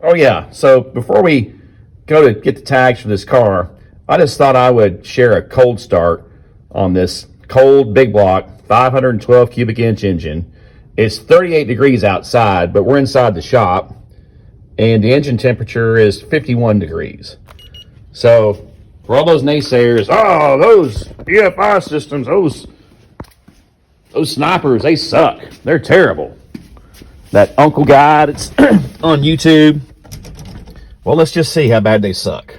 Oh yeah. So before we go to get the tags for this car, I just thought I would share a cold start on this cold big block 512 cubic inch engine. It's 38 degrees outside, but we're inside the shop and the engine temperature is 51 degrees. So for all those naysayers, oh, those EFI systems, those snipers, they suck. They're terrible. That uncle guy that's on YouTube, well, let's just see how bad they suck.